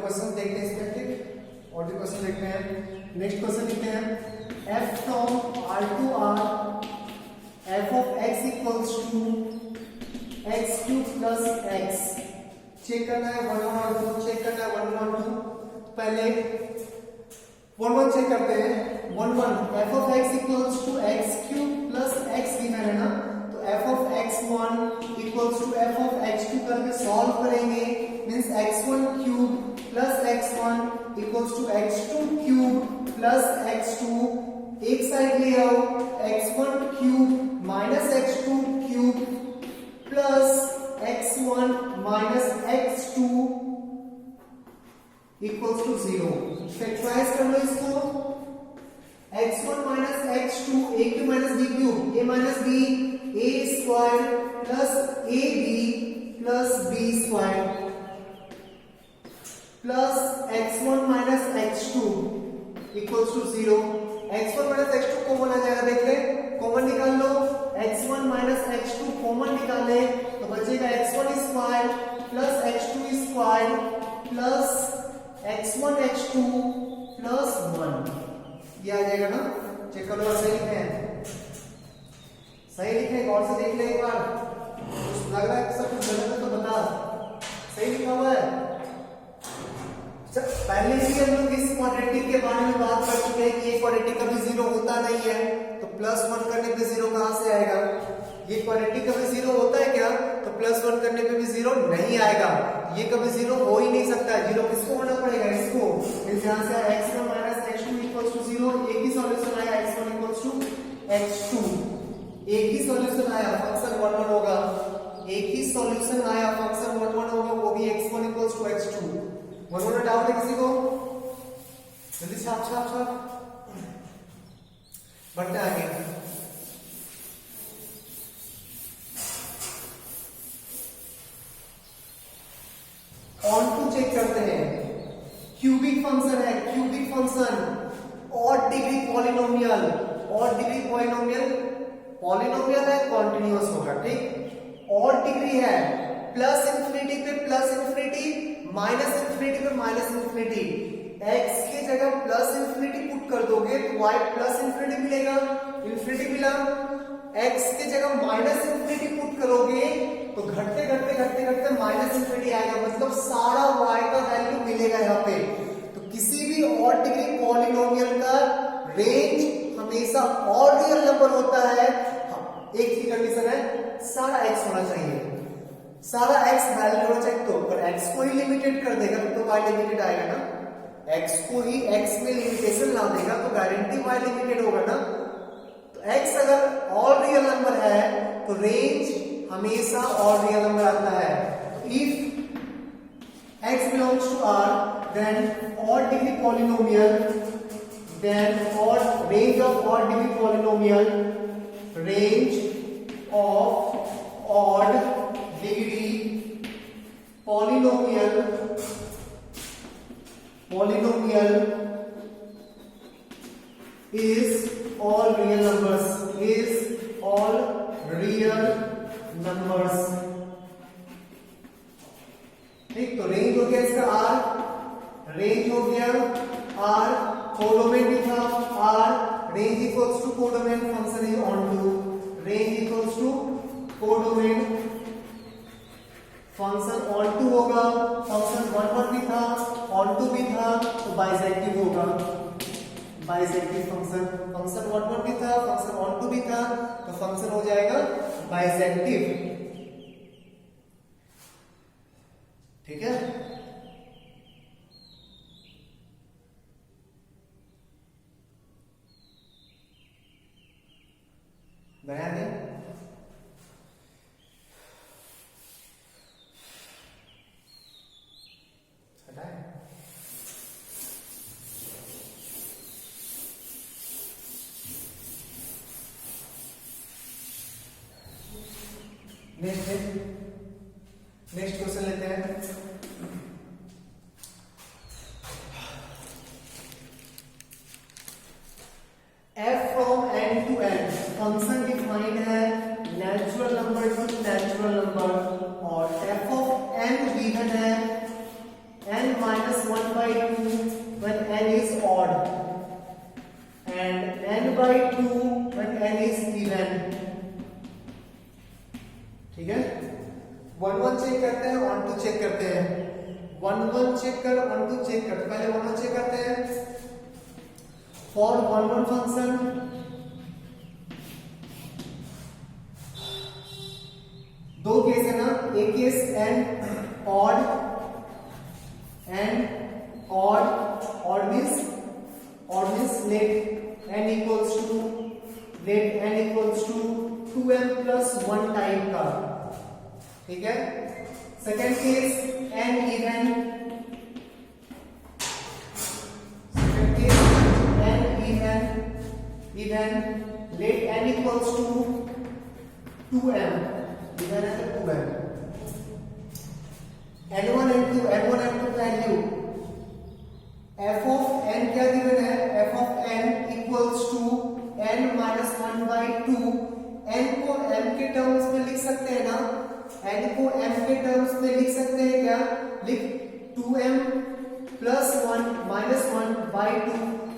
Question देखते हैं इसमें, ठीक, और भी क्वेश्चन देखते हैं। नेक्स्ट क्वेश्चन लिखते हैं f from r to r f of x equals to x cube plus x। Check करना है 1 और 2, चेक करना है 1 और 2। पहले 1 चेक करते हैं। 1 f of x equals to x cube plus x लिखा है ना, तो f of x1 equals to f of x2 करके सॉल्व करेंगे, means x1 cube plus x1 equals to x2 cube plus x2। एक साइड ले आओ, x1 cube minus x2 cube plus x1 minus x2 equals to 0। Factorise कर लो इसको, x1 minus x2 a cube minus b cube, a minus b a square plus ab plus b square plus x1 minus x2 equals to 0। x1 minus x2 common आ जाएगा, देख ले, common निकाल लो। x1 minus x2 common निकाले तो बचेगा x1 square plus x2 square plus x1 x2 plus 1, ये आ जाएगा ना। चेक करो सही लिखे हैं, सही लिखे, गौर से देख ले एक बार, लग रहा है सब कुछ गलत है तो बता, सही लिखा हुआ है। पहले ही हम लोग इस क्वाड्रेटिक के बारे में बात कर चुके हैं कि ये क्वाड्रेटिक कभी जीरो होता नहीं है, तो +1 करने पे जीरो कहां से आएगा। ये क्वाड्रेटिक कभी जीरो होता है क्या, तो +1 करने पे भी जीरो नहीं आएगा, ये कभी जीरो हो ही नहीं सकता है। जीरो किसको होना पड़ेगा, इसको, यहां से x1 minus x2 equals to 0। एक ही सॉल्यूशन आया, x1 इक्वल्स टू x2, एक ही सॉल्यूशन आया, फंक्शन 1 1 होगा, एक ही सॉल्यूशन आया, फंक्शन 1 1 होगा, वो भी x1 इक्वल्स टू x2। वरना डाउट है किसी को, जल्दी छाप छाप छाप, बढ़ते आगे। ऑन टू चेक करते हैं, क्यूबिक फंक्शन है, cubic function, odd degree polynomial, odd degree polynomial, polynomial है, कॉन्टिन्यूअस होगा, ठीक। ऑड डिग्री है, प्लस इंफिनिटी पे प्लस इंफिनिटी, माइनस इंफिनिटी पे माइनस इंफिनिटी, x की जगह प्लस इंफिनिटी पुट कर दोगे तो y प्लस इंफिनिटी मिलेगा, इंफिनिटी मिला। x की जगह माइनस इंफिनिटी पुट करोगे तो घटते घटते घटते घटते माइनस इंफिनिटी आएगा, मतलब सारा y का वैल्यू मिलेगा यहाँ पे। तो किसी भी ऑड डिग्री पॉलिनोमियल का रेंज हमेशा ऑड रियल नंबर होता है। एक ही कंडीशन है, सारा x होना चाहिए, सारा x वैल्यू होना चाहिए। तो अगर x को ही लिमिटेड कर देगा तो y लिमिटेड आएगा ना, x को ही x में लिमिटेशन ला देगा तो गारंटी y लिमिटेड होगा ना। तो x अगर ऑल रियल नंबर है तो रेंज हमेशा ऑल रियल नंबर आता है। If x belongs to R then odd degree polynomial, then odd range of odd degree polynomial, range of odd degree polynomial is all real numbers, is all real numbers, ठीक। तो range हो गया इसका R, range हो गया R, codomain भी था R, range equals to codomain, function is onto, range equals to codomain, function onto होगा, फंक्शन 1 1 भी था, ऑन टू भी था, तो बाइसेक्टिव होगा, बाइसेक्टिव फंक्शन, फंक्शन 1 1 भी था, फंक्शन ऑन टू भी था, तो फंक्शन हो जाएगा बाइसेक्टिव, ठीक है। गया नहीं, नेक्स्ट क्वेश्चन लेते हैं। f from n to n function defined है natural number to natural number, और f of n गिवन है n -1 वन वन चेक करते हैं, ऑन टू चेक करते हैं, वन वन चेक कर, ऑन टू चेक कर। पहले वन वन चेक करते हैं। फॉर वन वन फंक्शन दो केस है ना, एक case and odd, and odd means let n equals to 2m plus 1 time का, ठीक है। Second case n even, let n equals to 2m, even है तो 2m, n1 n2 value f of n क्या given है, f of n equals to n minus 1 by 2। n को m के terms में लिख सकते हैं ना, n को m के टर्म्स में लिख सकते हैं क्या, लिख 2m plus 1 minus 1 by 2,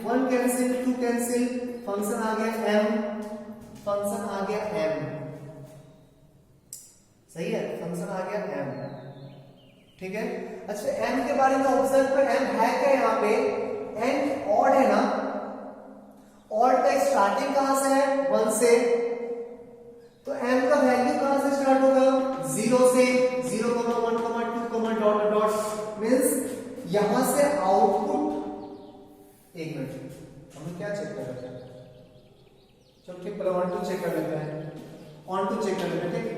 1 cancel 2 cancel, function आ गया m, फंक्शन आ गया m, सही है, फंक्शन आ गया m, ठीक है। अच्छा m के बारे में ऑब्जर्व कर, m है क्या यहाँ पे, n ऑड है ना, ऑड का स्टार्टिंग कहां से है, 1 से, तो m का वैल्यू कहां से स्टार्ट होगा, 0 से, 0, 1, 2, डॉट डॉट, मींस यहां से आउटपुट, एक मिनट हम क्या चेक कर रहे हैं, चलो ठीक, पहले 1 2 चेक कर लेते हैं, 1 2 चेक कर लेते हैं, ठीक,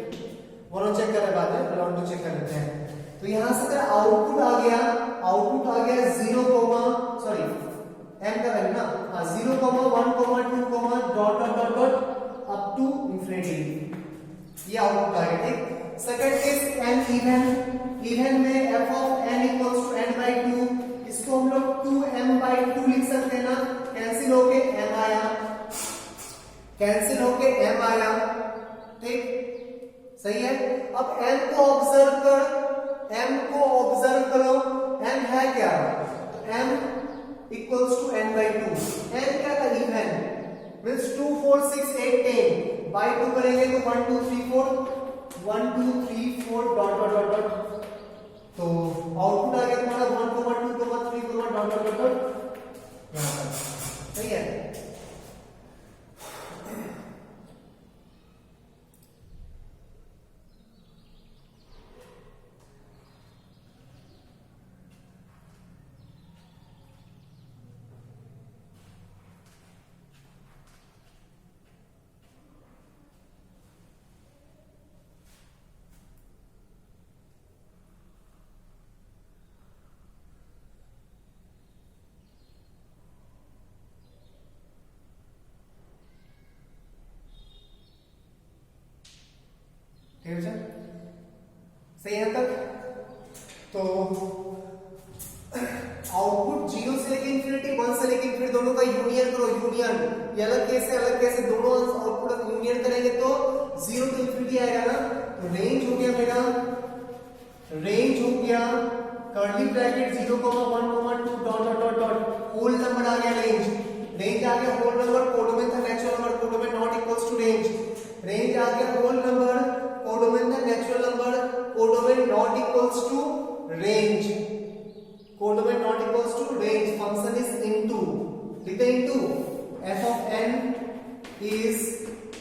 1 चेक करने बाद में पहले 1 2 चेक कर लेते हैं। तो यहां से तेरा आउटपुट आ गया 0, सॉरी m का वैल्यू ना, 0, 1, 2, dot dot dot dot up to infinity, ये आउटपुट आ गया, ठीक। सेकंड केस n इवन में f of n equals to n by 2, इसको हम लोग 2m बाई 2 लिख सकते हैं ना, कैंसिल होके m आया, कैंसिल होके m आया, ठीक, सही है। अब m को ऑब्जर्व कर, m को ऑब्जर्व करो, m है क्या, तो m equals to n by 2, n क्या था, इवन, मींस 2 4 6 8 10 बाई 2 करेंगे तो 1 2 3 4 डॉट डॉट डॉट डॉट, तो आउटपुट आ गया तुम्हारा 1 2 3 डॉट डॉट डॉट डॉट, यहां पर, सही है। सही है तक, तो आउटपुट 0 से लेके इंफिनिटी, 1 से लेके इंफिनिटी दोनों का यूनियन करो, यूनियन, ये अलग केस है, दोनों आउटपुट का यूनियन करेंगे तो 0 टू इंफिनिटी आएगा ना, तो रेंज हो गया मेरा, रेंज हो गया curly bracket 0, 1, 2 dot dot dot dot, whole number आ गया रेंज आ गया होल नंबर, कोडोमेन था natural number, codomain not equals to range आ गया होल नंबर, कोडोमेन था natural number, codomain not equals to range, codomain not equals to range, function is into, लिखते हैं into, f of n is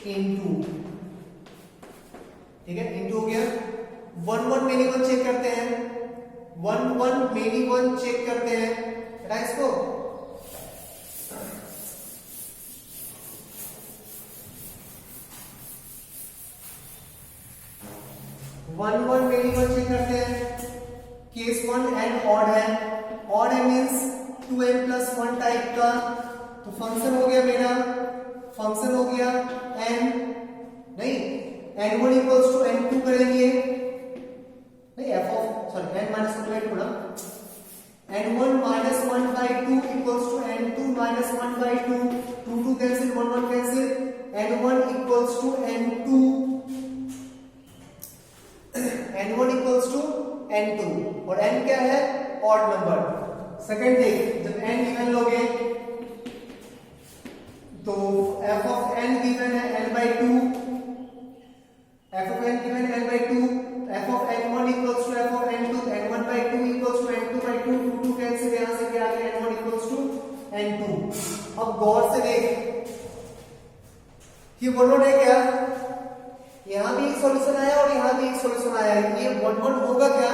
into, ठीक है, into हो गया। 1 1 many 1 check करते हैं, 1 1 मेनी 1 चेक करते हैं, हटा इसको, 1 1 मेनी 1 चेक करते हैं, केस 1 एंड ऑड है मींस 2m प्लस 1 टाइप का, तो फंक्शन हो गया मेरा, फंक्शन हो गया n, नहीं n1 इक्वल्स टू n2 करेंगे, नहीं f of, sorry n minus 1 by 2 ना, n1 minus 1 by 2 equals to n2 minus 1 by 2, 2 2 cancel, 1 1 cancel, n1 equals to n2, n1 equals to n2, और n क्या है, odd number. Second देख, जब n even लोगे तो f ऑफ n गिवन है n by 2, f of n given है n by 2, f of ये वन वन है क्या? यहां भी एक सॉल्यूशन आया और यहां भी एक सॉल्यूशन आया, ये वन वन होगा क्या?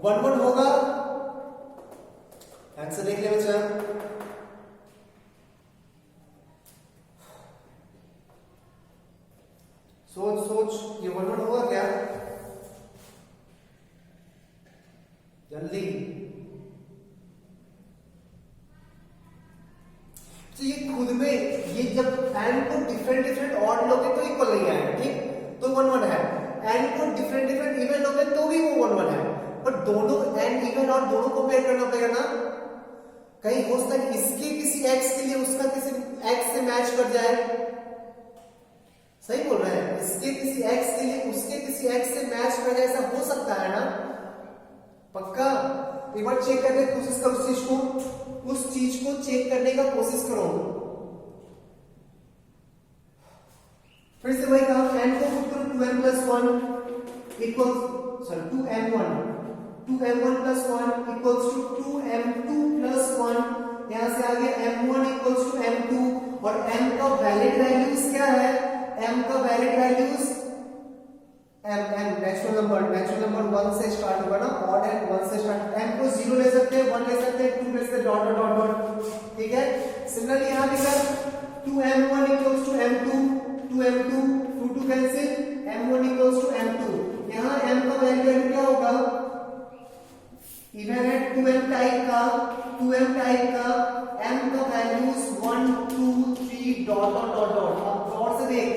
वन वन होगा? आंसर देख ले बच्चा। सोच सोच, ये वन वन होगा क्या? जल्दी। तो ये खुद में, ये जब एन को डिफरेंट डिफरेंट ऑड लोगे तो इक्वल नहीं आएगा, ठीक? तो वन वन है। एन को डिफरेंट डिफरेंट इवन लोगे तो भी वो वन वन है, पर दोनों एन इवन और दोनों कंपेयर करना पड़ेगा ना। कहीं हो सकता है इसके किसी एक्स के लिए उसका किसी एक्स से मैच कर जाए, सही बोल रहे हैं? इसके किसी एक्स के लिए उसके किसी एक्स से मैच कर जाए, ऐसा हो सकता है ना? पक्का? एक बार चेक करने की कोशिश करो उस चीज को चेक करने का कोशिश करो। फिर से वही कहा, एन को पुट करो 2m plus 1 equals, sorry 2m1 plus 1 equals to 2m2 plus 1। यहां से आगे m1 इक्वल्स टू m2, और m का वैलिड वैल्यूज क्या है? m का valid values m natural number 1 से स्टार्ट होगा ना, ऑड एंड 1 से स्टार्ट। m को 0 ले सकते हैं, 1 ले सकते हैं, 2 ले सकते हैं, डॉट डॉट डॉट, ठीक है? सिमिलरली यहां भी कर 2m1 equals to m2, 2m2 2 cancel, m1 equals to m2। यहां m का वैल्यू क्या होगा? इवन है 2m टाइप का m का values 1 2 3 dot dot dot dot. अब गौर से देख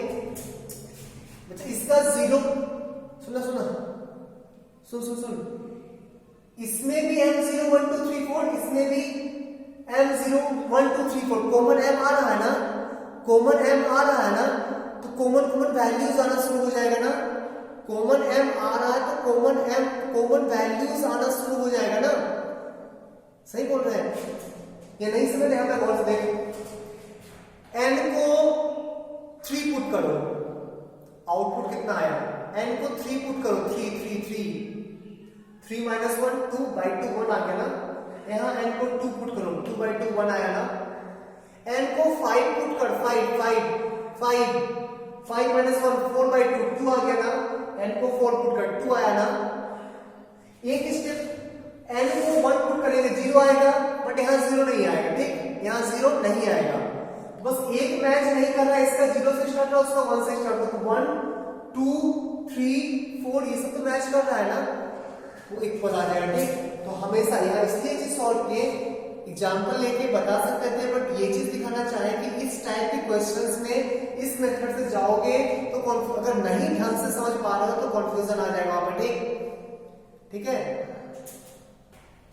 बच्चा, इसका 0 सुन, इसमें भी m0 1 2 3 4, इसमें भी m0 1 2 3 4, कॉमन m आ रहा है ना, तो कॉमन वैल्यूज आना शुरू हो जाएगा ना। कॉमन m आ रहा है तो कॉमन वैल्यूज आना शुरू हो जाएगा ना, सही बोल रहे हैं? ये नहीं समझ? यहां पे गौर से देख, n को 3 पुट करो, आउटपुट कितना आया? n को 3 पुट करो, 3 minus 1 2 by 2 1 आ गया ना। यहाँ n को 2 पुट करो, 2 by 2 1 आया ना। n को 5 पुट कर, 5 minus 1 4 by 2 2 आ गया ना। n को 4 पुट कर, 2 आया ना। एक स्टेप n को 1 पुट करेंगे 0 आएगा, बट यहाँ 0 नहीं आएगा, ठीक? यहाँ 0 नहीं आएगा, बस एक मैच नहीं कर रहा है, इसका 0 से स्टार्ट हो, उसका 1 से स्टार्ट हो, 1 2 3 4 ये सब तो मैच कर रहा है ना, वो इक्वल आ जाएगा, ठीक? तो हमेशा यहाँ इसलिए चीज सॉल्व किए, एग्जाम्पल लेके बता सकते थे, बट ये चीज दिखाना चाहे कि इस टाइप के क्वेश्चंस में इस मेथड से जाओगे तो अगर नहीं ढंग से समझ पा रहे हो तो कंफ्यूजन आ जाएगा वहां पे, ठीक है?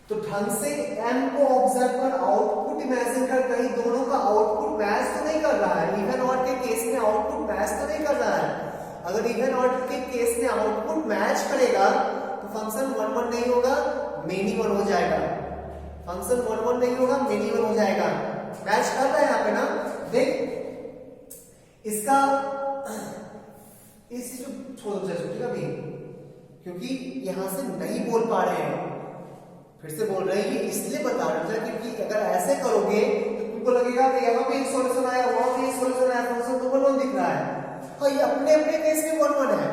तो ढंग से m को ऑब्जर्व कर, आउटपुट इमेजिन कर, कहीं दोनों का आउटपुट मैच तो नहीं कर रहा है। इवन ऑड के केस में आउटपुट मैच तो नहीं कर रहा है। अगर इवन ऑड के केस में आउटपुट मैच करेगा तो फंक्शन 1 1 नहीं होगा, मेनी 1 हो जाएगा। फंक्शन 1 1 नहीं होगा, मेनी 1 हो जाएगा। मैच कर रहा है यहाँ पे ना, देख इसका इस छोड़ दो ठीक है अभी, क्योंकि यहां से नहीं बोल पा रहे हैं, फिर से बोल रहे हैं, ये इसलिए बता रहे हैं क्योंकि अगर ऐसे करोगे तो तुमको लगेगा कि यहाँ पे एक सॉल्यूशन आया, वहां पे एक सॉल्यूशन आया, फंक्शन तो 1 1 दिख रहा है। हाँ, ये अपने अपने केस में 1 1 है।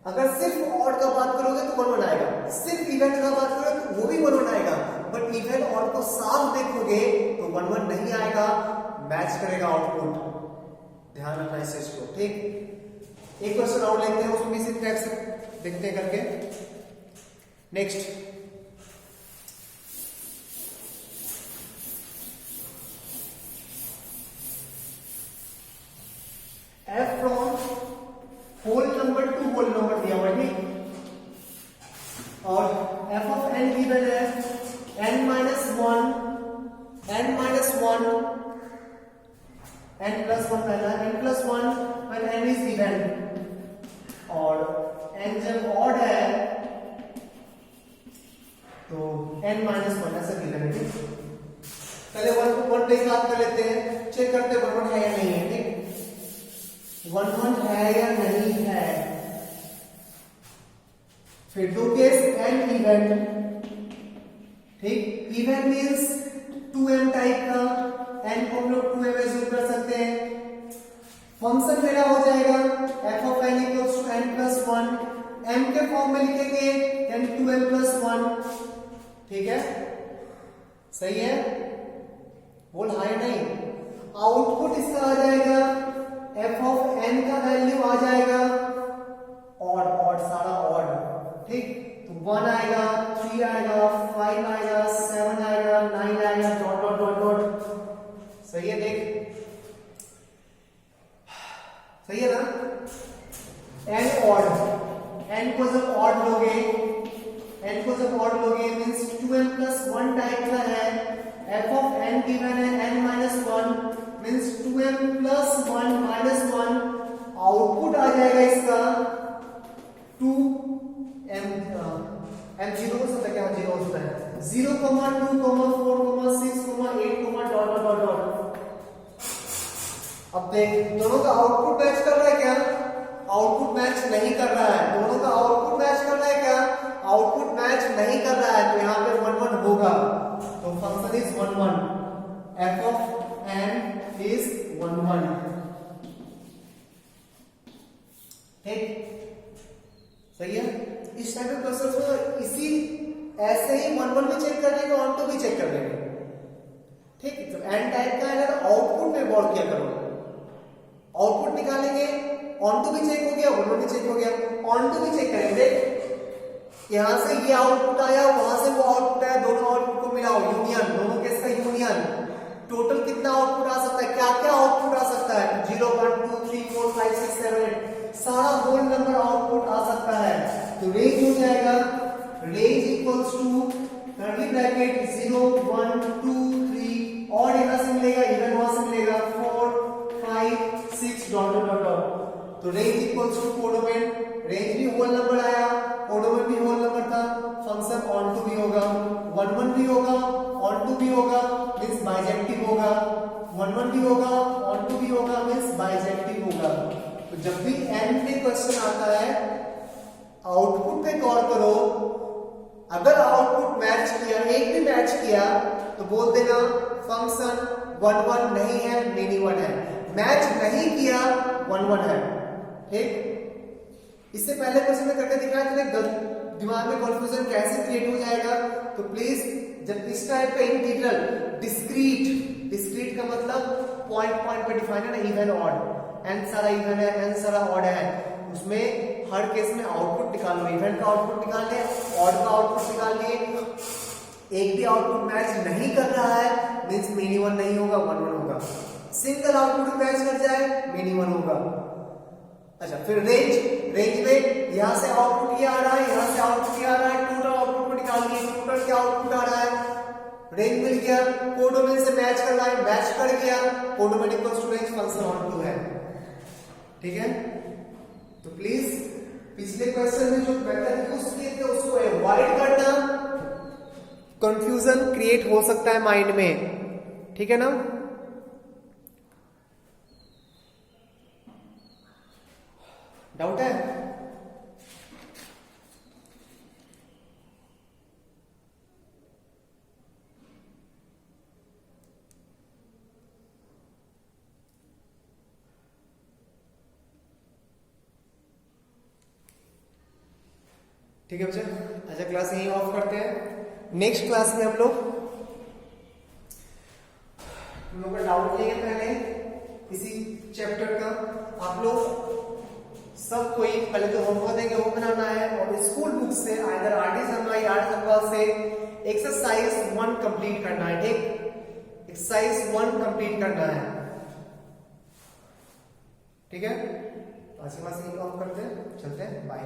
अगर सिर्फ ऑड का बात करोगे तो 1 1 आएगा, सिर्फ इवन का बात करोगे तो वो भी 1 1 आएगा, बट इवन ऑड को साफ देखोगे तो 1 1 नहीं आएगा, मैच करेगा आउटपुट। ध्यान रखना इस चीज को, ठीक? एक क्वेश्चन और लेते हैं, उसमें इसी टाइप से देखते हैं करके। Next, f from whole number to whole number दिया हुआ, ठीक? और f of n given है n minus 1 n plus 1 पहला, n plus 1 when n is even, और n जब odd है तो n minus 1 ऐसा गिवन है, ठीक? पहले 1 को 1 के साथ कर लेते हैं, चेक करते हैं 1 1 है या नहीं है, ठीक? 1 1 है या नहीं है। फिर दो केस n इवन, ठीक? इवन मींस 2m टाइप का, n को हम लोग 2m एज्यूम कर सकते हैं, फंक्शन मेरा हो जाएगा f of n equals to n plus 1, m के फॉर्म में लिखेंगे n 2n प्लस 1, ठीक है, सही है, बोल हाई नहीं। आउटपुट इसका आ जाएगा f ऑफ n का वैल्यू आ जाएगा ऑड, ऑड सारा ऑड, ठीक, तो 1 आएगा, 3 आएगा, 5 आएगा, 7 आएगा, 9 आएगा, डॉट डॉट डॉट डॉट, सही है, देख सही है ना। n ऑड, n को जब ऑड लोगे, n को जब ऑड लोगे मींस 2n प्लस 1 टाइप का है, f ऑफ n गिवन है n minus 1 means 2n plus 1 minus 1, output आ जाएगा इसका 2m, m 0 हो सकता है क्या, 0 हो सकता है, 0, 2, 4, 6, 8, डॉट डॉट डॉट। अब देख दोनों का आउटपुट मैच कर रहा है क्या, आउटपुट मैच नहीं कर रहा है, दोनों का आउटपुट मैच कर रहा है क्या, आउटपुट मैच नहीं कर रहा है, तो यहाँ पे 1 1 होगा, तो function is 1 1, f of n is 1 1, ठीक, सही है। इस टाइप के क्वेश्चंस में इसी ऐसे ही 1 1 भी चेक कर लेंगे, ऑन टू भी चेक कर लेंगे, ठीक, तो n टाइप का है तो आउटपुट में गौर किया करो, आउटपुट निकालेंगे, ऑन टू भी चेक हो गया, वन भी चेक हो गया, ऑन टू भी चेक करेंगे, यहां से ये आउटपुट आया, वहां से वो आउटपुट आया, दोनों आउटपुट को मिलाओ, यूनियन, दोनों केस का यूनियन, टोटल कितना आउटपुट आ सकता है, क्या क्या आउटपुट आ सकता है, 0 1 2 3 4 5 6 7 8, सारा होल नंबर आउटपुट आ सकता है, तो रेंज हो जाएगा, range equals to curly bracket 0 1 2 3, और यहां से मिलेगा, इवन वहां से मिलेगा 4 5 6 डॉट डॉट डॉट, तो range equals to codomain, range भी होल नंबर आया, कोडोमेन भी होल नंबर था, फंक्शन ऑन टू भी होगा, 1 1 भी होगा, ऑन टू भी होगा, मींस बाइजेक्टिव होगा, 1 1 भी होगा, ऑन टू भी होगा, मींस बाइजेक्टिव होगा। तो जब भी n पे क्वेश्चन आता है आउटपुट पे गौर करो, अगर आउटपुट मैच किया, एक भी मैच किया तो बोल देना फंक्शन 1 1 नहीं है, मेनी 1 है, मैच नहीं किया 1 1 है, ठीक। इससे पहले क्वेश्चन में करके दिखाया था, दिमाग में कंफ्यूजन कैसे क्रिएट हो जाएगा, तो प्लीज जब इस टाइप का इंटीग्रल डिस्क्रीट, डिस्क्रीट का मतलब पॉइंट पॉइंट पे डिफाइन है ना, इवन ऑड, n सारा इवन है, n सारा ऑड है, उसमें हर केस में आउटपुट निकालो, इवन का आउटपुट निकाल ले, ऑड का आउटपुट निकाल लिए, एक भी आउटपुट मैच नहीं कर रहा है मींस मेनी 1 नहीं होगा, 1 1 होगा, सिंगल आउटपुट मैच कर जाए मेनी 1 होगा। अच्छा, फिर रेंज, रेंज में यहां से आउटपुट ये आ रहा है, यहां से आउटपुट ये आ रहा है, टोटल आउटपुट को निकाल लिए, टोटल क्या आउटपुट आ रहा है, रेंज मिल गया, कोडोमेन से मैच कर रहा है, मैच कर गया, codomain equals to range, function onto है, ठीक है। तो प्लीज पिछले क्वेश्चन में जो मेथड यूज किए थे उसको अवॉइड करना, कंफ्यूजन क्रिएट हो सकता है माइंड में, ठीक है ना। डाउट है? ठीक है बच्चा, अच्छा क्लास यहीं ऑफ करते हैं। नेक्स्ट क्लास में हम लोग का डाउट लेंगे पहले इसी चैप्टर का। आप लोग सब कोई पहले तो होमवर्क देंगे, वो बनाना है, और स्कूल बुक से आइदर आरडी शर्मा या आर अग्रवाल से एक्सरसाइज 1 कंप्लीट करना है, ठीक, एक्सरसाइज 1 कंप्लीट करना है, ठीक है। आज के क्लास यहीं ऑफ करते हैं, चलते हैं, बाय।